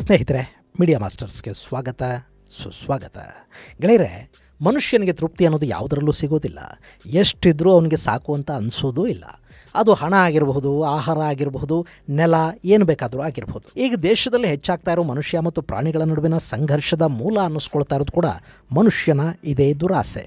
ಸ್ನೇಹಿತರೆ, ಮೀಡಿಯಾ ಮಾಸ್ಟರ್ಸ್ಗೆ ಸ್ವಾಗತ ಸುಸ್ವಾಗತ. ಗೆಳೆಯರೆ, ಮನುಷ್ಯನಿಗೆ ತೃಪ್ತಿ ಅನ್ನೋದು ಯಾವುದರಲ್ಲೂ ಸಿಗೋದಿಲ್ಲ. ಎಷ್ಟಿದ್ರೂ ಅವನಿಗೆ ಸಾಕು ಅಂತ ಅನಿಸೋದೂ ಇಲ್ಲ. ಅದು ಹಣ ಆಗಿರಬಹುದು, ಆಹಾರ ಆಗಿರಬಹುದು, ನೆಲ, ಏನು ಬೇಕಾದರೂ ಆಗಿರಬಹುದು. ಈಗ ದೇಶದಲ್ಲಿ ಹೆಚ್ಚಾಗ್ತಾ ಇರೋ ಮನುಷ್ಯ ಮತ್ತು ಪ್ರಾಣಿಗಳ ನಡುವಿನ ಸಂಘರ್ಷದ ಮೂಲ ಅನ್ನಿಸ್ಕೊಳ್ತಾ ಇರೋದು ಕೂಡ ಮನುಷ್ಯನ ಇದೇ ದುರಾಸೆ.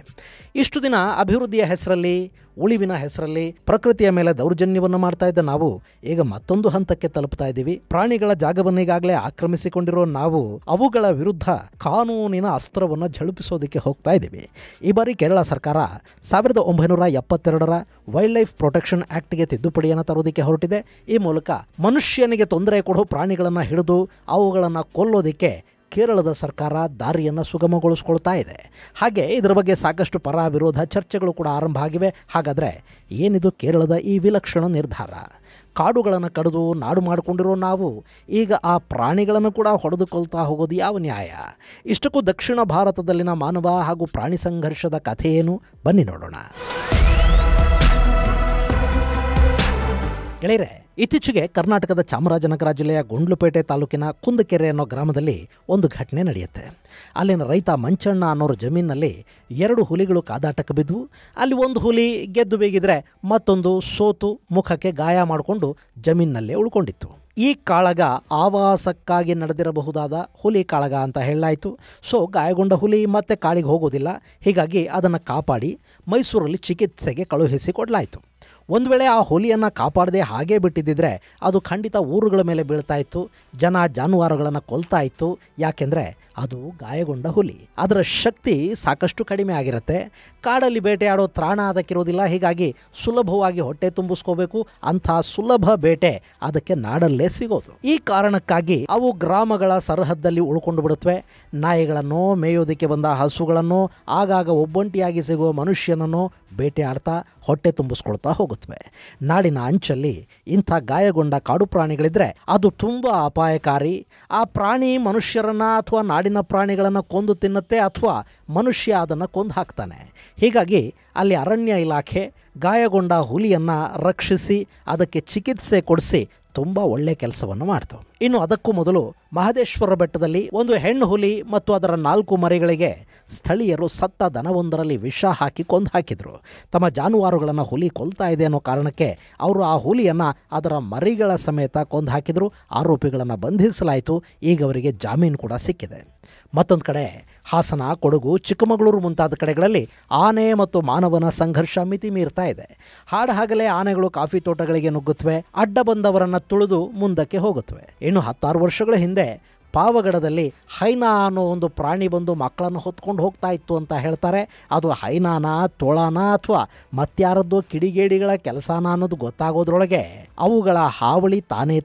ಇಷ್ಟು ದಿನ ಅಭಿವೃದ್ಧಿಯ ಹೆಸರಲ್ಲಿ, ಉಳಿವಿನ ಹೆಸರಲ್ಲಿ ಪ್ರಕೃತಿಯ ಮೇಲೆ ದೌರ್ಜನ್ಯವನ್ನು ಮಾಡ್ತಾ ಇದ್ದ ನಾವು ಈಗ ಮತ್ತೊಂದು ಹಂತಕ್ಕೆ ತಲುಪ್ತಾ ಇದ್ದೀವಿ. ಪ್ರಾಣಿಗಳ ಜಾಗವನ್ನು ಈಗಾಗಲೇ ಆಕ್ರಮಿಸಿಕೊಂಡಿರೋ ನಾವು ಅವುಗಳ ವಿರುದ್ಧ ಕಾನೂನಿನ ಅಸ್ತ್ರವನ್ನು ಝಳಪಿಸೋದಕ್ಕೆ ಹೋಗ್ತಾ ಇದ್ದೀವಿ. ಈ ಬಾರಿ ಕೇರಳ ಸರ್ಕಾರ 1972ರ ವೈಲ್ಡ್ ಲೈಫ್ ಪ್ರೊಟೆಕ್ಷನ್ ಆಕ್ಟ್ಗೆ ತಿದ್ದುಪಡಿಯನ್ನು ತರೋದಕ್ಕೆ ಹೊರಟಿದೆ. ಈ ಮೂಲಕ ಮನುಷ್ಯನಿಗೆ ತೊಂದರೆ ಕೊಡೋ ಪ್ರಾಣಿಗಳನ್ನು ಹಿಡಿದು ಅವುಗಳನ್ನು ಕೊಲ್ಲೋದಕ್ಕೆ ಕೇರಳದ ಸರ್ಕಾರ ದಾರಿಯನ್ನು ಸುಗಮಗೊಳಿಸ್ಕೊಳ್ತಾ ಇದೆ. ಹಾಗೆ ಇದರ ಬಗ್ಗೆ ಸಾಕಷ್ಟು ಪರ ವಿರೋಧ ಚರ್ಚೆಗಳು ಕೂಡ ಆರಂಭ ಆಗಿವೆ. ಹಾಗಾದರೆ ಏನಿದು ಕೇರಳದ ಈ ವಿಲಕ್ಷಣ ನಿರ್ಧಾರ? ಕಾಡುಗಳನ್ನು ಕಡಿದು ನಾಡು ಮಾಡಿಕೊಂಡಿರೋ ನಾವು ಈಗ ಆ ಪ್ರಾಣಿಗಳನ್ನು ಕೂಡ ಹೊಡೆದುಕೊಳ್ತಾ ಹೋಗೋದು ಯಾವ ನ್ಯಾಯ? ಇಷ್ಟಕ್ಕೂ ದಕ್ಷಿಣ ಭಾರತದಲ್ಲಿನ ಮಾನವ ಹಾಗೂ ಪ್ರಾಣಿ ಸಂಘರ್ಷದ ಕಥೆ ಏನು? ಬನ್ನಿ ನೋಡೋಣ. ಗೆಳೆಯರೆ, ಇತ್ತೀಚೆಗೆ ಕರ್ನಾಟಕದ ಚಾಮರಾಜನಗರ ಜಿಲ್ಲೆಯ ಗುಂಡ್ಲುಪೇಟೆ ತಾಲೂಕಿನ ಕುಂದಕೆರೆ ಅನ್ನೋ ಗ್ರಾಮದಲ್ಲಿ ಒಂದು ಘಟನೆ ನಡೆಯುತ್ತೆ. ಅಲ್ಲಿನ ರೈತ ಮಂಚಣ್ಣ ಅನ್ನೋರ ಜಮೀನಿನಲ್ಲಿ 2 ಹುಲಿಗಳು ಕಾದಾಟಕ್ಕೆ ಬಿದ್ದು, ಅಲ್ಲಿ ಒಂದು ಹುಲಿ ಗೆದ್ದು ಬೇಗಿದ್ರೆ ಮತ್ತೊಂದು ಸೋತು ಮುಖಕ್ಕೆ ಗಾಯ ಮಾಡಿಕೊಂಡು ಜಮೀನಿನಲ್ಲೇ ಉಳ್ಕೊಂಡಿತ್ತು. ಈ ಕಾಳಗ ಆವಾಸಕ್ಕಾಗಿ ನಡೆದಿರಬಹುದಾದ ಹುಲಿ ಕಾಳಗ ಅಂತ ಹೇಳಲಾಯಿತು. ಸೊ ಗಾಯಗೊಂಡ ಹುಲಿ ಮತ್ತೆ ಕಾಡಿಗೆ ಹೋಗೋದಿಲ್ಲ. ಹೀಗಾಗಿ ಅದನ್ನು ಕಾಪಾಡಿ ಮೈಸೂರಲ್ಲಿ ಚಿಕಿತ್ಸೆಗೆ ಕಳುಹಿಸಿ ಕೊಡಲಾಯಿತು. ಒಂದು ವೇಳೆ ಆ ಹುಲಿಯನ್ನು ಕಾಪಾಡದೆ ಹಾಗೇ ಬಿಟ್ಟಿದ್ದರೆ ಅದು ಖಂಡಿತ ಊರುಗಳ ಮೇಲೆ ಬೀಳ್ತಾ ಇತ್ತು, ಜನ ಜಾನುವಾರುಗಳನ್ನು ಕೊಲ್ತಾ ಇತ್ತು. ಯಾಕೆಂದರೆ ಅದು ಗಾಯಗೊಂಡ ಹುಲಿ, ಅದರ ಶಕ್ತಿ ಸಾಕಷ್ಟು ಕಡಿಮೆ ಆಗಿರುತ್ತೆ. ಕಾಡಲ್ಲಿ ಬೇಟೆಯಾಡೋ ತ್ರಾಣ ಅದಕ್ಕಿರೋದಿಲ್ಲ. ಹೀಗಾಗಿ ಸುಲಭವಾಗಿ ಹೊಟ್ಟೆ ತುಂಬಿಸ್ಕೋಬೇಕು. ಅಂಥ ಸುಲಭ ಬೇಟೆ ಅದಕ್ಕೆ ನಾಡಲ್ಲೇ ಸಿಗೋದು. ಈ ಕಾರಣಕ್ಕಾಗಿ ಅವು ಗ್ರಾಮಗಳ ಸರಹದ್ದಲ್ಲಿ ಉಳ್ಕೊಂಡು ಬಿಡುತ್ತವೆ. ನಾಯಿಗಳನ್ನು, ಮೇಯೋದಕ್ಕೆ ಬಂದ ಹಸುಗಳನ್ನು, ಆಗಾಗ ಒಬ್ಬಂಟಿಯಾಗಿ ಸಿಗುವ ಮನುಷ್ಯನನ್ನು ಬೇಟೆಯಾಡ್ತಾ ಹೊಟ್ಟೆ ತುಂಬಿಸ್ಕೊಳ್ತಾ ಹೋಗುತ್ತವೆ. ನಾಡಿನ ಅಂಚಲ್ಲಿ ಇಂಥ ಗಾಯಗೊಂಡ ಕಾಡು ಪ್ರಾಣಿಗಳಿದ್ರೆ ಅದು ತುಂಬ ಅಪಾಯಕಾರಿ. ಆ ಪ್ರಾಣಿ ಮನುಷ್ಯರನ್ನು ಅಥವಾ ನಾಡಿನ ಪ್ರಾಣಿಗಳನ್ನು ಕೊಂದು ತಿನ್ನುತ್ತೆ, ಅಥವಾ ಮನುಷ್ಯ ಅದನ್ನು ಕೊಂದು ಹಾಕ್ತಾನೆ. ಹೀಗಾಗಿ ಅಲ್ಲಿ ಅರಣ್ಯ ಇಲಾಖೆ ಗಾಯಗೊಂಡ ಹುಲಿಯನ್ನು ರಕ್ಷಿಸಿ ಅದಕ್ಕೆ ಚಿಕಿತ್ಸೆ ಕೊಡಿಸಿ ತುಂಬ ಒಳ್ಳೆ ಕೆಲಸವನ್ನು ಮಾಡ್ತು. ಇನ್ನು ಅದಕ್ಕೂ ಮೊದಲು ಮಹದೇಶ್ವರ ಬೆಟ್ಟದಲ್ಲಿ ಒಂದು ಹೆಣ್ಣು ಹುಲಿ ಮತ್ತು ಅದರ 4 ಮರಿಗಳಿಗೆ ಸ್ಥಳೀಯರು ಸತ್ತ ದನವೊಂದರಲ್ಲಿ ವಿಷ ಹಾಕಿ ಕೊಂದು ಹಾಕಿದರು. ತಮ್ಮ ಜಾನುವಾರುಗಳನ್ನು ಹುಲಿ ಕೊಲ್ತಾ ಇದೆ ಅನ್ನೋ ಕಾರಣಕ್ಕೆ ಅವರು ಆ ಹುಲಿಯನ್ನು ಅದರ ಮರಿಗಳ ಸಮೇತ ಕೊಂದು ಹಾಕಿದರು. ಆರೋಪಿಗಳನ್ನು ಬಂಧಿಸಲಾಯಿತು. ಈಗ ಅವರಿಗೆ ಜಾಮೀನು ಕೂಡ ಸಿಕ್ಕಿದೆ. ಮತ್ತೊಂದು ಕಡೆ ಹಾಸನ, ಕೊಡಗು, ಚಿಕ್ಕಮಗಳೂರು ಮುಂತಾದ ಕಡೆಗಳಲ್ಲಿ ಆನೆ ಮತ್ತು ಮಾನವನ ಸಂಘರ್ಷ ಮಿತಿ ಮೀರ್ತಾ ಇದೆ. ಹಾಡಹಾಗಲೇ ಆನೆಗಳು ಕಾಫಿ ತೋಟಗಳಿಗೆ ನುಗ್ಗುತ್ತವೆ, ಅಡ್ಡ ಬಂದವರನ್ನು ತುಳಿದು ಮುಂದಕ್ಕೆ ಹೋಗುತ್ತವೆ. ಇನ್ನು 16 ವರ್ಷಗಳ ಹಿಂದೆ ಪಾವಗಡದಲ್ಲಿ ಹೈನಾ ಅನ್ನೋ ಒಂದು ಪ್ರಾಣಿ ಬಂದು ಮಕ್ಕಳನ್ನು ಹೊತ್ಕೊಂಡು ಹೋಗ್ತಾ ಇತ್ತು ಅಂತ ಹೇಳ್ತಾರೆ. ಅದು ಹೈನಾನ, ತೋಳಾನ ಅಥವಾ ಮತ್ಯಾರದ್ದು ಕಿಡಿಗೇಡಿಗಳ ಕೆಲಸನ ಅನ್ನೋದು ಗೊತ್ತಾಗೋದ್ರೊಳಗೆ ಅವುಗಳ ಹಾವಳಿ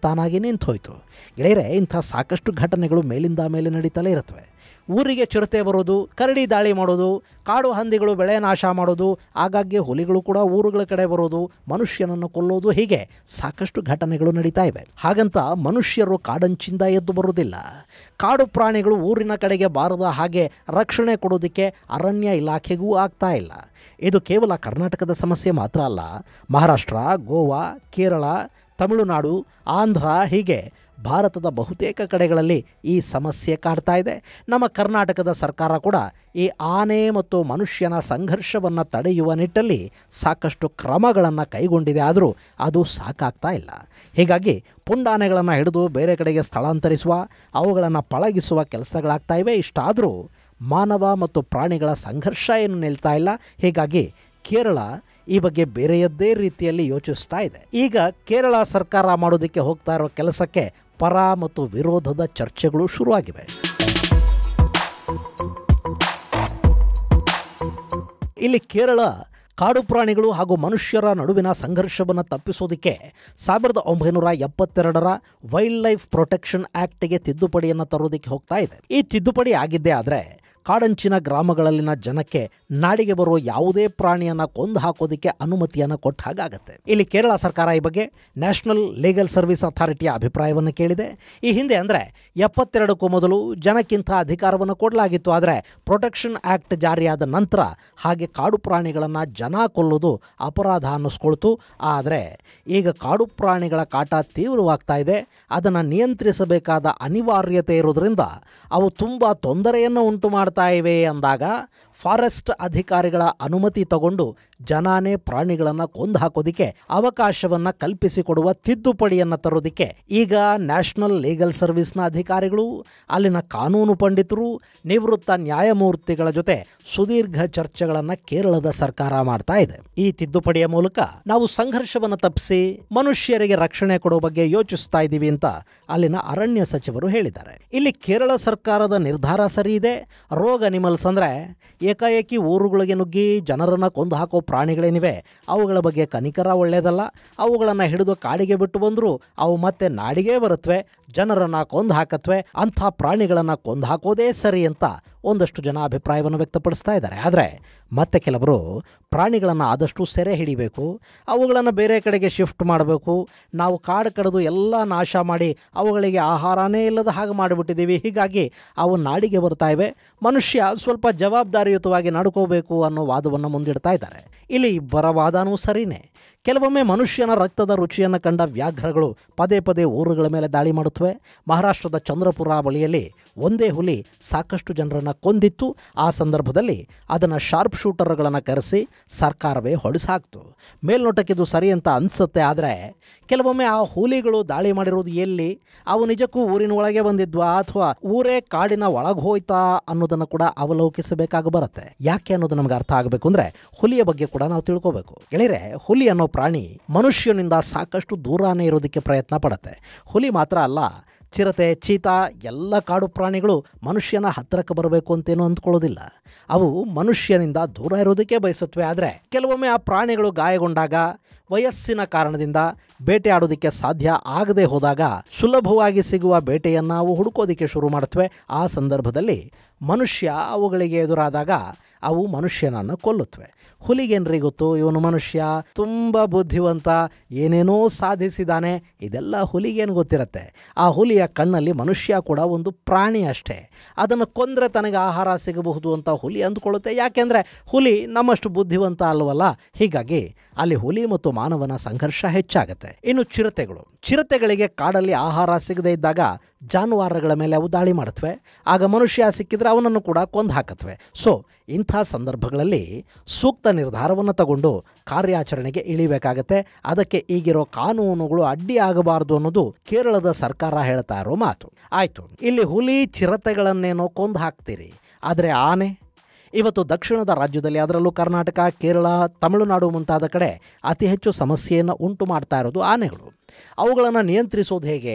ತಾನಾಗಿ ನಿಂತೋಯ್ತು. ಗೆಳೆಯರೆ, ಇಂಥ ಸಾಕಷ್ಟು ಘಟನೆಗಳು ಮೇಲಿಂದ ಮೇಲೆ ನಡೀತಲೇ ಇರುತ್ತವೆ. ಊರಿಗೆ ಚಿರತೆ ಬರೋದು, ಕರಡಿ ದಾಳಿ ಮಾಡೋದು, ಕಾಡು ಹಂದಿಗಳು ಬೆಳೆ ನಾಶ ಮಾಡೋದು, ಆಗಾಗ್ಗೆ ಹುಲಿಗಳು ಕೂಡ ಊರುಗಳ ಕಡೆ ಬರೋದು, ಮನುಷ್ಯನನ್ನು ಕೊಲ್ಲೋದು, ಹೀಗೆ ಸಾಕಷ್ಟು ಘಟನೆಗಳು ನಡೀತಾ ಇವೆ. ಹಾಗಂತ ಮನುಷ್ಯರು ಕಾಡಂಚಿಂದ ಎದ್ದು ಬರುವುದಿಲ್ಲ. ಕಾಡು ಪ್ರಾಣಿಗಳು ಊರಿನ ಕಡೆಗೆ ಬಾರದ ಹಾಗೆ ರಕ್ಷಣೆ ಕೊಡೋದಕ್ಕೆ ಅರಣ್ಯ ಇಲಾಖೆಗೂ ಆಗ್ತಾ ಇಲ್ಲ. ಇದು ಕೇವಲ ಕರ್ನಾಟಕದ ಸಮಸ್ಯೆ ಮಾತ್ರ ಅಲ್ಲ. ಮಹಾರಾಷ್ಟ್ರ, ಗೋವಾ, ಕೇರಳ, ತಮಿಳುನಾಡು, ಆಂಧ್ರ, ಹೀಗೆ ಭಾರತದ ಬಹುತೇಕ ಕಡೆಗಳಲ್ಲಿ ಈ ಸಮಸ್ಯೆ ಕಾಡ್ತಾ ಇದೆ. ನಮ್ಮ ಕರ್ನಾಟಕದ ಸರ್ಕಾರ ಕೂಡ ಈ ಆನೆ ಮತ್ತು ಮನುಷ್ಯನ ಸಂಘರ್ಷವನ್ನು ತಡೆಯುವ ನಿಟ್ಟಲ್ಲಿ ಸಾಕಷ್ಟು ಕ್ರಮಗಳನ್ನು ಕೈಗೊಂಡಿದೆ. ಆದರೂ ಅದು ಸಾಕಾಗ್ತಾ ಇಲ್ಲ. ಹೀಗಾಗಿ ಪುಂಡಾನೆಗಳನ್ನು ಹಿಡಿದು ಬೇರೆ ಕಡೆಗೆ ಸ್ಥಳಾಂತರಿಸುವ, ಅವುಗಳನ್ನು ಪಳಗಿಸುವ ಕೆಲಸಗಳಾಗ್ತಾ ಇವೆ. ಇಷ್ಟಾದರೂ ಮಾನವ ಮತ್ತು ಪ್ರಾಣಿಗಳ ಸಂಘರ್ಷ ಏನು ನಿಲ್ತಾ ಇಲ್ಲ. ಹೀಗಾಗಿ ಕೇರಳ ಈ ಬಗ್ಗೆ ಬೇರೆಯದ್ದೇ ರೀತಿಯಲ್ಲಿ ಯೋಚಿಸ್ತಾ ಇದೆ. ಈಗ ಕೇರಳ ಸರ್ಕಾರ ಮಾಡೋದಕ್ಕೆ ಹೋಗ್ತಾ ಇರೋ ಕೆಲಸಕ್ಕೆ ಪರ ಮತ್ತು ವಿರೋಧದ ಚರ್ಚೆಗಳು ಶುರುವಾಗಿವೆ. ಇಲ್ಲಿ ಕೇರಳ ಕಾಡು ಪ್ರಾಣಿಗಳು ಹಾಗೂ ಮನುಷ್ಯರ ನಡುವಿನ ಸಂಘರ್ಷವನ್ನು ತಪ್ಪಿಸೋದಕ್ಕೆ 1972ರ ವೈಲ್ಡ್ ಲೈಫ್ ಪ್ರೊಟೆಕ್ಷನ್ ಆಕ್ಟ್ಗೆ ತಿದ್ದುಪಡಿಯನ್ನು ತರೋದಕ್ಕೆ ಹೋಗ್ತಾ ಇದೆ. ಈ ತಿದ್ದುಪಡಿ ಆಗಿದ್ದೇ ಆದರೆ ಕಾಡಂಚಿನ ಗ್ರಾಮಗಳಲ್ಲಿನ ಜನಕ್ಕೆ ನಾಡಿಗೆ ಬರುವ ಯಾವುದೇ ಪ್ರಾಣಿಯನ್ನ ಕೊಂದು ಹಾಕೋದಕ್ಕೆ ಅನುಮತಿಯನ್ನು ಕೊಟ್ಟ ಹಾಗಾಗತ್ತೆ. ಇಲ್ಲಿ ಕೇರಳ ಸರ್ಕಾರ ಈ ಬಗ್ಗೆ ನ್ಯಾಷನಲ್ ಲೀಗಲ್ ಸರ್ವಿಸ್ ಅಥಾರಿಟಿಯ ಅಭಿಪ್ರಾಯವನ್ನು ಕೇಳಿದೆ. ಈ ಹಿಂದೆ ಅಂದರೆ 72ಕ್ಕೂ ಮೊದಲು ಜನಕ್ಕಿಂತ ಅಧಿಕಾರವನ್ನು ಕೊಡಲಾಗಿತ್ತು. ಆದರೆ ಪ್ರೊಟೆಕ್ಷನ್ ಆಕ್ಟ್ ಜಾರಿಯಾದ ನಂತರ ಹಾಗೆ ಕಾಡು ಪ್ರಾಣಿಗಳನ್ನು ಜನ ಕೊಲ್ಲೋದು ಅಪರಾಧ ಅನ್ನಿಸ್ಕೊಳ್ತು. ಆದರೆ ಈಗ ಕಾಡು ಪ್ರಾಣಿಗಳ ಕಾಟ ತೀವ್ರವಾಗ್ತಾ ಇದೆ. ಅದನ್ನು ನಿಯಂತ್ರಿಸಬೇಕಾದ ಅನಿವಾರ್ಯತೆ ಇರೋದ್ರಿಂದ ಅವು ತುಂಬ ತೊಂದರೆಯನ್ನು ಉಂಟು ಮಾಡ್ತಾ ಇವೆ ಅಂದಾಗ ಫಾರೆಸ್ಟ್ ಅಧಿಕಾರಿಗಳ ಅನುಮತಿ ತಗೊಂಡು ಜನಾನೇ ಪ್ರಾಣಿಗಳನ್ನು ಕೊಂದು ಹಾಕೋದಿಕ್ಕೆ ಅವಕಾಶವನ್ನು ಕಲ್ಪಿಸಿಕೊಡುವ ತಿದ್ದುಪಡಿಯನ್ನು ತರೋದಕ್ಕೆ ಈಗ ನ್ಯಾಷನಲ್ ಲೀಗಲ್ ಸರ್ವಿಸ್ನ ಅಧಿಕಾರಿಗಳು, ಅಲ್ಲಿನ ಕಾನೂನು ಪಂಡಿತರು, ನಿವೃತ್ತ ನ್ಯಾಯಮೂರ್ತಿಗಳ ಜೊತೆ ಸುದೀರ್ಘ ಚರ್ಚೆಗಳನ್ನು ಕೇರಳದ ಸರ್ಕಾರ ಮಾಡ್ತಾ ಇದೆ. ಈ ತಿದ್ದುಪಡಿಯ ಮೂಲಕ ನಾವು ಸಂಘರ್ಷವನ್ನು ತಪ್ಪಿಸಿ ಮನುಷ್ಯರಿಗೆ ರಕ್ಷಣೆ ಕೊಡೋ ಬಗ್ಗೆ ಯೋಚಿಸ್ತಾ ಇದ್ದೀವಿ ಅಂತ ಅಲ್ಲಿನ ಅರಣ್ಯ ಸಚಿವರು ಹೇಳಿದ್ದಾರೆ. ಇಲ್ಲಿ ಕೇರಳ ಸರ್ಕಾರದ ನಿರ್ಧಾರ ಸರಿ ಇದೆ. ರೋಗ್ ಅನಿಮಲ್ಸ್ ಅಂದರೆ ಏಕಾಏಕಿ ಊರುಗಳಿಗೆ ನುಗ್ಗಿ ಜನರನ್ನು ಕೊಂದು ಹಾಕೋ ಪ್ರಾಣಿಗಳೇನಿವೆ ಅವುಗಳ ಬಗ್ಗೆ ಕನಿಕರ ಒಳ್ಳೆಯದಲ್ಲ. ಅವುಗಳನ್ನು ಹಿಡಿದು ಕಾಡಿಗೆ ಬಿಟ್ಟು ಬಂದರೂ ಅವು ಮತ್ತೆ ನಾಡಿಗೆ ಬರುತ್ತವೆ, ಜನರನ್ನು ಕೊಂದು ಹಾಕತ್ವೆ. ಅಂಥ ಪ್ರಾಣಿಗಳನ್ನು ಕೊಂದು ಹಾಕೋದೇ ಸರಿ ಅಂತ ಒಂದಷ್ಟು ಜನ ಅಭಿಪ್ರಾಯವನ್ನು ವ್ಯಕ್ತಪಡಿಸ್ತಾ ಇದ್ದಾರೆ. ಆದರೆ ಮತ್ತೆ ಕೆಲವರು ಪ್ರಾಣಿಗಳನ್ನು ಆದಷ್ಟು ಸೆರೆ ಹಿಡಿಬೇಕು, ಅವುಗಳನ್ನು ಬೇರೆ ಕಡೆಗೆ ಶಿಫ್ಟ್ ಮಾಡಬೇಕು, ನಾವು ಕಾಡು ಕಡಿದು ಎಲ್ಲ ನಾಶ ಮಾಡಿ ಅವುಗಳಿಗೆ ಆಹಾರನೇ ಇಲ್ಲದ ಹಾಗೆ ಮಾಡಿಬಿಟ್ಟಿದ್ದೀವಿ, ಹೀಗಾಗಿ ಅವು ನಾಡಿಗೆ ಬರ್ತಾ ಇವೆ, ಮನುಷ್ಯ ಸ್ವಲ್ಪ ಜವಾಬ್ದಾರಿಯುತವಾಗಿ ನಡ್ಕೋಬೇಕು ಅನ್ನೋ ವಾದವನ್ನು ಮುಂದಿಡ್ತಾ ಇದ್ದಾರೆ. ಇಲ್ಲಿ ಇಬ್ಬರ ವಾದನೂ ಸರಿನೇ. ಕೆಲವೊಮ್ಮೆ ಮನುಷ್ಯನ ರಕ್ತದ ರುಚಿಯನ್ನು ಕಂಡ ವ್ಯಾಘ್ರಗಳು ಪದೇ ಪದೇ ಊರುಗಳ ಮೇಲೆ ದಾಳಿ ಮಾಡುತ್ತವೆ. ಮಹಾರಾಷ್ಟ್ರದ ಚಂದ್ರಪುರ ಬಳಿಯಲ್ಲಿ ಒಂದೇ ಹುಲಿ ಸಾಕಷ್ಟು ಜನರನ್ನು ಕೊಂದಿತ್ತು. ಆ ಸಂದರ್ಭದಲ್ಲಿ ಅದನ್ನು ಶಾರ್ಪ್ ಶೂಟರ್ಗಳನ್ನು ಕರೆಸಿ ಸರ್ಕಾರವೇ ಹೊಡೆಸಾಕ್ತು. ಮೇಲ್ನೋಟಕ್ಕಿದು ಸರಿ ಅಂತ ಅನಿಸುತ್ತೆ. ಆದರೆ ಕೆಲವೊಮ್ಮೆ ಆ ಹುಲಿಗಳು ದಾಳಿ ಮಾಡಿರೋದು ಎಲ್ಲಿ, ಅವು ನಿಜಕ್ಕೂ ಊರಿನ ಒಳಗೆ ಬಂದಿದ್ವಾ ಅಥವಾ ಊರೇ ಕಾಡಿನ ಒಳಗೆ ಹೋಯ್ತಾ ಅನ್ನೋದನ್ನು ಕೂಡ ಅವಲೋಕಿಸಬೇಕಾಗಿ ಬರುತ್ತೆ. ಯಾಕೆ ಅನ್ನೋದು ನಮ್ಗೆ ಅರ್ಥ ಆಗಬೇಕು ಅಂದರೆ ಹುಲಿಯ ಬಗ್ಗೆ ಕೂಡ ನಾವು ತಿಳ್ಕೋಬೇಕು. ಗೆಳೆಯರೆ, ಹುಲಿ ಅನ್ನೋ ಪ್ರಾಣಿ ಮನುಷ್ಯನಿಂದ ಸಾಕಷ್ಟು ದೂರನೇ ಇರೋದಕ್ಕೆ ಪ್ರಯತ್ನ ಪಡುತ್ತೆ. ಹುಲಿ ಮಾತ್ರ ಅಲ್ಲ, ಚಿರತೆ, ಚೀತಾ ಎಲ್ಲ ಕಾಡು ಪ್ರಾಣಿಗಳು ಮನುಷ್ಯನ ಹತ್ತಿರಕ್ಕೆ ಬರಬೇಕು ಅಂತೇನೂ ಅಂದ್ಕೊಳ್ಳೋದಿಲ್ಲ. ಅವು ಮನುಷ್ಯನಿಂದ ದೂರ ಇರೋದಕ್ಕೆ ಬಯಸುತ್ತವೆ. ಆದರೆ ಕೆಲವೊಮ್ಮೆ ಆ ಪ್ರಾಣಿಗಳು ಗಾಯಗೊಂಡಾಗ, ವಯಸ್ಸಿನ ಕಾರಣದಿಂದ ಬೇಟೆ ಆಡೋದಕ್ಕೆ ಸಾಧ್ಯ ಆಗದೆ ಹೋದಾಗ ಸುಲಭವಾಗಿ ಸಿಗುವ ಬೇಟೆಯನ್ನು ಅವು ಹುಡುಕೋದಕ್ಕೆ ಶುರು ಮಾಡುತ್ತವೆ. ಆ ಸಂದರ್ಭದಲ್ಲಿ ಮನುಷ್ಯ ಅವುಗಳಿಗೆ ಎದುರಾದಾಗ ಅವು ಮನುಷ್ಯನನ್ನು ಕೊಲ್ಲುತ್ತವೆ. ಹುಲಿಗೇನ್ರಿ ಗೊತ್ತು, ಇವನು ಮನುಷ್ಯ ತುಂಬ ಬುದ್ಧಿವಂತ, ಏನೇನೋ ಸಾಧಿಸಿದ್ದಾನೆ, ಇದೆಲ್ಲ ಹುಲಿಗೇನು ಗೊತ್ತಿರುತ್ತೆ. ಆ ಹುಲಿಯ ಕಣ್ಣಲ್ಲಿ ಮನುಷ್ಯ ಕೂಡ ಒಂದು ಪ್ರಾಣಿ ಅಷ್ಟೇ. ಅದನ್ನು ಕೊಂದರೆ ತನಗೆ ಆಹಾರ ಸಿಗಬಹುದು ಅಂತ ಹುಲಿ ಅಂದ್ಕೊಳ್ಳುತ್ತೆ. ಯಾಕೆಂದರೆ ಹುಲಿ ನಮ್ಮಷ್ಟು ಬುದ್ಧಿವಂತ ಅಲ್ವಲ್ಲ. ಹೀಗಾಗಿ ಅಲ್ಲಿ ಹುಲಿ ಮತ್ತು ಮಾನವನ ಸಂಘರ್ಷ ಹೆಚ್ಚಾಗುತ್ತೆ. ಇನ್ನು ಚಿರತೆಗಳಿಗೆ ಕಾಡಲ್ಲಿ ಆಹಾರ ಸಿಗದೇ ಇದ್ದಾಗ ಜಾನುವಾರುಗಳ ಮೇಲೆ ಅವು ದಾಳಿ ಮಾಡುತ್ತವೆ. ಆಗ ಮನುಷ್ಯ ಸಿಕ್ಕಿದ್ರೆ ಅವನನ್ನು ಕೂಡ ಕೊಂದು ಹಾಕತ್ವೆ. ಸೊ ಇಂಥ ಸಂದರ್ಭಗಳಲ್ಲಿ ಸೂಕ್ತ ನಿರ್ಧಾರವನ್ನು ತಗೊಂಡು ಕಾರ್ಯಾಚರಣೆಗೆ ಇಳಿಬೇಕಾಗತ್ತೆ. ಅದಕ್ಕೆ ಈಗಿರೋ ಕಾನೂನುಗಳು ಅಡ್ಡಿ ಆಗಬಾರ್ದು ಅನ್ನೋದು ಕೇರಳದ ಸರ್ಕಾರ ಹೇಳ್ತಾ ಇರೋ ಮಾತು. ಆಯಿತು, ಇಲ್ಲಿ ಹುಲಿ ಚಿರತೆಗಳನ್ನೇನೋ ಕೊಂದು ಹಾಕ್ತೀರಿ, ಆದರೆ ಆನೆ ಇವತ್ತು ದಕ್ಷಿಣದ ರಾಜ್ಯದಲ್ಲಿ, ಅದರಲ್ಲೂ ಕರ್ನಾಟಕ, ಕೇರಳ, ತಮಿಳುನಾಡು ಮುಂತಾದ ಕಡೆ ಅತಿ ಹೆಚ್ಚು ಸಮಸ್ಯೆಯನ್ನು ಉಂಟು ಮಾಡ್ತಾ ಇರೋದು ಆನೆಗಳು. ಅವುಗಳನ್ನು ನಿಯಂತ್ರಿಸೋದು ಹೇಗೆ?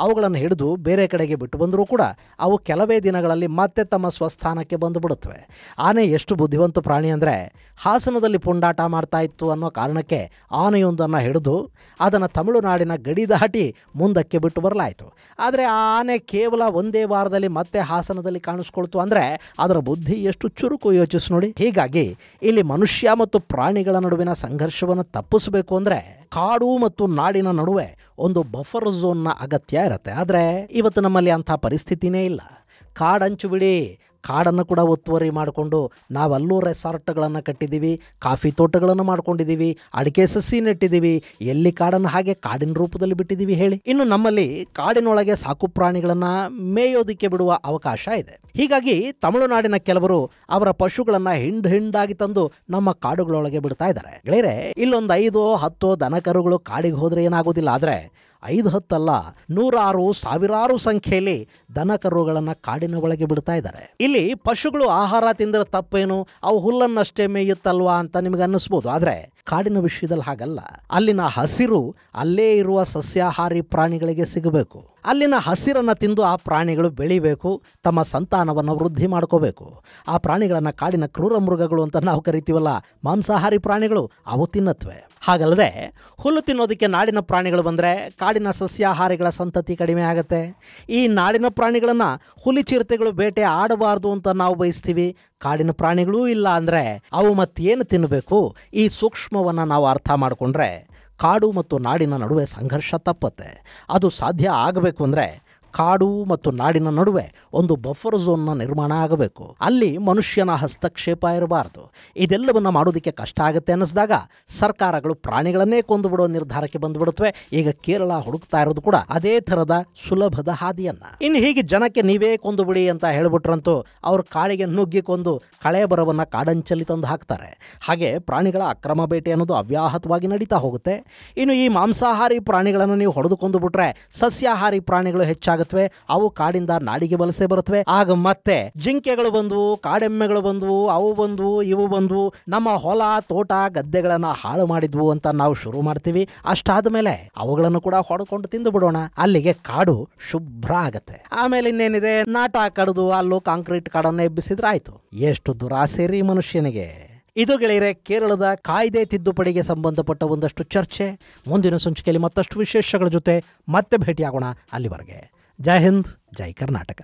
ಅವುಗಳನ್ನು ಹಿಡಿದು ಬೇರೆ ಕಡೆಗೆ ಬಿಟ್ಟು ಬಂದರೂ ಕೂಡ ಅವು ಕೆಲವೇ ದಿನಗಳಲ್ಲಿ ಮತ್ತೆ ತಮ್ಮ ಸ್ವಸ್ಥಾನಕ್ಕೆ ಬಂದುಬಿಡುತ್ತವೆ. ಆನೆ ಎಷ್ಟು ಬುದ್ಧಿವಂತ ಪ್ರಾಣಿ ಅಂದರೆ, ಹಾಸನದಲ್ಲಿ ಪುಂಡಾಟ ಮಾಡ್ತಾ ಇತ್ತು ಅನ್ನೋ ಕಾರಣಕ್ಕೆ ಆನೆಯೊಂದನ್ನು ಹಿಡಿದು ಅದನ್ನು ತಮಿಳುನಾಡಿನ ಗಡಿ ದಾಟಿ ಮುಂದಕ್ಕೆ ಬಿಟ್ಟು ಬರಲಾಯಿತು. ಆದರೆ ಆ ಆನೆ ಕೇವಲ ಒಂದೇ ವಾರದಲ್ಲಿ ಮತ್ತೆ ಹಾಸನದಲ್ಲಿ ಕಾಣಿಸ್ಕೊಳ್ತು ಅಂದರೆ ಅದರ ಬುದ್ಧಿ ಎಷ್ಟು ಚುರುಕು, ಯೋಚಿಸಿ ನೋಡಿ. ಹೀಗಾಗಿ ಇಲ್ಲಿ ಮನುಷ್ಯ ಮತ್ತು ಪ್ರಾಣಿಗಳ ನಡುವಿನ ಸಂಘರ್ಷವನ್ನು ತಪ್ಪಿಸಬೇಕು ಅಂದರೆ ಕಾಡು ಮತ್ತು ನಾಡಿನ ನಡುವೆ ಒಂದು ಬಫರ್ ಝೋನ್ನ ಅಗತ್ಯ ಇರುತ್ತೆ. ಆದರೆ ಇವತ್ತು ನಮ್ಮಲ್ಲಿ ಅಂಥ ಪರಿಸ್ಥಿತಿನೇ ಇಲ್ಲ. ಕಾಡಂಚು ಬಿಡಿ, ಕಾಡನ್ನು ಕೂಡ ಒತ್ತುವರಿ ಮಾಡಿಕೊಂಡು ನಾವಲ್ಲೂ ರೆಸಾರ್ಟ್ಗಳನ್ನು ಕಟ್ಟಿದ್ದೀವಿ, ಕಾಫಿ ತೋಟಗಳನ್ನು ಮಾಡ್ಕೊಂಡಿದ್ದೀವಿ, ಅಡಿಕೆ ಸಸಿ ನೆಟ್ಟಿದ್ದೀವಿ. ಎಲ್ಲಿ ಕಾಡನ್ನು ಹಾಗೆ ಕಾಡಿನ ರೂಪದಲ್ಲಿ ಬಿಟ್ಟಿದ್ದೀವಿ ಹೇಳಿ? ಇನ್ನು ನಮ್ಮಲ್ಲಿ ಕಾಡಿನೊಳಗೆ ಸಾಕು ಪ್ರಾಣಿಗಳನ್ನು ಮೇಯೋದಕ್ಕೆ ಬಿಡುವ ಅವಕಾಶ ಇದೆ. ಹೀಗಾಗಿ ತಮಿಳುನಾಡಿನ ಕೆಲವರು ಅವರ ಪಶುಗಳನ್ನು ಹಿಂಡಾಗಿ ತಂದು ನಮ್ಮ ಕಾಡುಗಳೊಳಗೆ ಬಿಡ್ತಾ ಇದ್ದಾರೆ. ಗೆಳೆಯರೆ, ಇಲ್ಲೊಂದು 5-10 ದನಕರುಗಳು ಕಾಡಿಗೆ ಹೋದರೆ ಏನಾಗೋದಿಲ್ಲ. ಆದರೆ 5-10 ಅಲ್ಲ, 100 ಸಾವಿರಾರು ಸಂಖ್ಯೆಯಲ್ಲಿ ದನಕರುಗಳನ್ನು ಕಾಡಿನ ಒಳಗೆ ಬಿಡ್ತಾ ಇದ್ದಾರೆ. ಇಲ್ಲಿ ಪಶುಗಳು ಆಹಾರ ತಿಂದರೆ ತಪ್ಪೇನು, ಅವು ಹುಲ್ಲನ್ನಷ್ಟೇ ಮೇಯುತ್ತಲ್ವಾ ಅಂತ ನಿಮಗೆ ಅನ್ನಿಸ್ಬೋದು. ಆದರೆ ಕಾಡಿನ ವಿಷಯದಲ್ಲಿ ಹಾಗಲ್ಲ. ಅಲ್ಲಿನ ಹಸಿರು ಅಲ್ಲೇ ಇರುವ ಸಸ್ಯಾಹಾರಿ ಪ್ರಾಣಿಗಳಿಗೆ ಸಿಗಬೇಕು. ಅಲ್ಲಿನ ಹಸಿರನ್ನು ತಿಂದು ಆ ಪ್ರಾಣಿಗಳು ಬೆಳಿಬೇಕು, ತಮ್ಮ ಸಂತಾನವನ್ನು ವೃದ್ಧಿ ಮಾಡ್ಕೋಬೇಕು. ಆ ಪ್ರಾಣಿಗಳನ್ನು ಕಾಡಿನ ಕ್ರೂರ ಮೃಗಗಳು ಅಂತ ನಾವು ಕರಿತೀವಲ್ಲ, ಮಾಂಸಾಹಾರಿ ಪ್ರಾಣಿಗಳು, ಅವು ತಿನ್ನತ್ವೆ. ಹಾಗಲ್ಲದೆ ಹುಲ್ಲು ತಿನ್ನೋದಕ್ಕೆ ನಾಡಿನ ಪ್ರಾಣಿಗಳು ಬಂದರೆ ಕಾಡಿನ ಸಸ್ಯಾಹಾರಿಗಳ ಸಂತತಿ ಕಡಿಮೆ ಆಗುತ್ತೆ. ಈ ನಾಡಿನ ಪ್ರಾಣಿಗಳನ್ನು ಹುಲಿ ಚಿರತೆಗಳು ಬೇಟೆ ಆಡಬಾರ್ದು ಅಂತ ನಾವು ಬಯಸ್ತೀವಿ. ಕಾಡಿನ ಪ್ರಾಣಿಗಳೂ ಇಲ್ಲ ಅಂದರೆ ಅವು ಮತ್ತೇನು ತಿನ್ನಬೇಕು? ಈ ಸೂಕ್ಷ್ಮವನ್ನು ನಾವು ಅರ್ಥ ಮಾಡಿಕೊಂಡ್ರೆ ಕಾಡು ಮತ್ತು ನಾಡಿನ ನಡುವೆ ಸಂಘರ್ಷ ತಪ್ಪತ್ತೆ. ಅದು ಸಾಧ್ಯ ಆಗಬೇಕು ಅಂದರೆ ಕಾಡು ಮತ್ತು ನಾಡಿನ ನಡುವೆ ಒಂದು ಬಫರ್ ಝೋನ್ನ ನಿರ್ಮಾಣ ಆಗಬೇಕು. ಅಲ್ಲಿ ಮನುಷ್ಯನ ಹಸ್ತಕ್ಷೇಪ ಇರಬಾರ್ದು. ಇದೆಲ್ಲವನ್ನು ಮಾಡೋದಕ್ಕೆ ಕಷ್ಟ ಆಗುತ್ತೆ ಅನ್ನಿಸಿದಾಗ ಸರ್ಕಾರಗಳು ಪ್ರಾಣಿಗಳನ್ನೇ ಕೊಂದು ಬಿಡೋ ನಿರ್ಧಾರಕ್ಕೆ ಬಂದುಬಿಡುತ್ತವೆ. ಈಗ ಕೇರಳ ಹುಡುಕ್ತಾ ಇರೋದು ಕೂಡ ಅದೇ ಥರದ ಸುಲಭದ ಹಾದಿಯನ್ನು. ಇನ್ನು ಹೀಗೆ ಜನಕ್ಕೆ ನೀವೇ ಕೊಂದು ಬಿಡಿ ಅಂತ ಹೇಳ್ಬಿಟ್ರಂತೂ ಅವ್ರ ಕಾಡಿಗೆ ನುಗ್ಗಿ ಕೊಂದು ಕಳೆಬರವನ್ನು ಕಾಡಂಚಲ್ಲಿ ತಂದು ಹಾಕ್ತಾರೆ. ಹಾಗೆ ಪ್ರಾಣಿಗಳ ಅಕ್ರಮ ಬೇಟೆ ಅನ್ನೋದು ಅವ್ಯಾಹತವಾಗಿ ನಡೀತಾ ಹೋಗುತ್ತೆ. ಇನ್ನು ಈ ಮಾಂಸಾಹಾರಿ ಪ್ರಾಣಿಗಳನ್ನು ನೀವು ಹೊಡೆದುಕೊಂಡು ಬಿಟ್ರೆ ಸಸ್ಯಾಹಾರಿ ಪ್ರಾಣಿಗಳು ಹೆಚ್ಚಾಗುತ್ತೆ. ಅವು ಕಾಡಿಂದ ನಾಡಿಗೆ ವಲಸೆ ಬರುತ್ತವೆ. ಆಗ ಮತ್ತೆ ಜಿಂಕೆಗಳು ಬಂದವು, ಕಾಡೆಮ್ಮೆಗಳು ಬಂದವು, ಅವು ಬಂದವು, ಇವು ಬಂದವು, ನಮ್ಮ ಹೊಲ ತೋಟ ಗದ್ದೆಗಳನ್ನ ಹಾಳು ಮಾಡಿದ್ವು ಅಂತ ನಾವು ಶುರು ಮಾಡ್ತೀವಿ. ಅಷ್ಟಾದ ಮೇಲೆ ಅವುಗಳನ್ನು ಕೂಡ ಹೊಡ್ಕೊಂಡು ತಿಂದು ಬಿಡೋಣ. ಅಲ್ಲಿಗೆ ಕಾಡು ಶುಭ್ರ ಆಗತ್ತೆ. ಆಮೇಲೆ ಇನ್ನೇನಿದೆ, ನಾಟ ಕಡಿದು ಅಲ್ಲೂ ಕಾಂಕ್ರೀಟ್ ಕಾಡನ್ನ ಎಬ್ಬಿಸಿದ್ರೆ ಆಯ್ತು. ಎಷ್ಟು ದುರಾಸೆ ರೀ ಮನುಷ್ಯನಿಗೆ. ಇದು ಗೆಳೆಯರೆ ಕೇರಳದ ಕಾಯ್ದೆ ತಿದ್ದುಪಡಿಗೆ ಸಂಬಂಧಪಟ್ಟ ಒಂದಷ್ಟು ಚರ್ಚೆ. ಮುಂದಿನ ಸಂಚಿಕೆಯಲ್ಲಿ ಮತ್ತಷ್ಟು ವಿಶೇಷಗಳ ಜೊತೆ ಮತ್ತೆ ಭೇಟಿಯಾಗೋಣ. ಅಲ್ಲಿವರೆಗೆ ಜೈ ಹಿಂದ್, ಜೈ ಕರ್ನಾಟಕ.